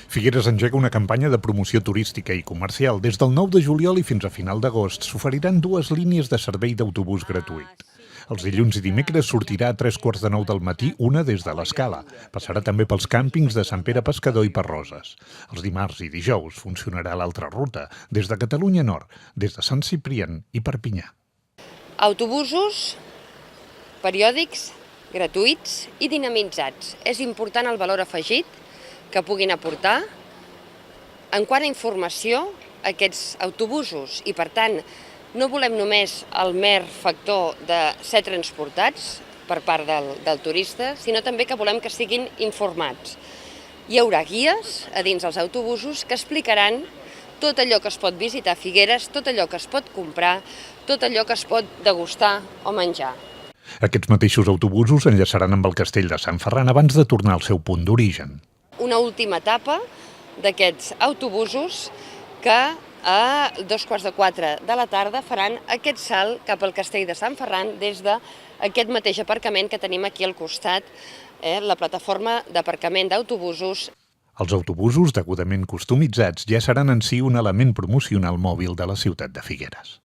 Figueres engega una campanya de promoció turística i comercial. Des del 9 de juliol i fins a final d'agost s'oferiran 2 línies de servei d'autobús gratuït. Els dilluns i dimecres sortirà a 3:15 del matí una des de l'Escala. Passarà també pels càmpings de Sant Pere Pescador i per Roses. Els dimarts i dijous funcionarà l'altra ruta, des de Catalunya Nord, des de Sant Ciprian i Perpinyà. Autobusos periòdics, gratuïts i dinamitzats. És important el valor afegit que puguin aportar en quant a informació aquests autobusos i, per tant, no volem només el mer factor de ser transportats per part del turista, sinó també que volem que siguin informats. Hi haurà guies a dins dels autobusos que explicaran tot allò que es pot visitar a Figueres, tot allò que es pot comprar, tot allò que es pot degustar o menjar. Aquests mateixos autobusos enllaçaran amb el castell de Sant Ferran abans de tornar al seu punt d'origen. Una última etapa d'aquests autobusos que a 3:15 de la tarda faran aquest salt cap al castell de Sant Ferran des d'aquest mateix aparcament que tenim aquí al costat, la plataforma d'aparcament d'autobusos. Els autobusos, degudament customitzats, ja seran en si un element promocional mòbil de la ciutat de Figueres.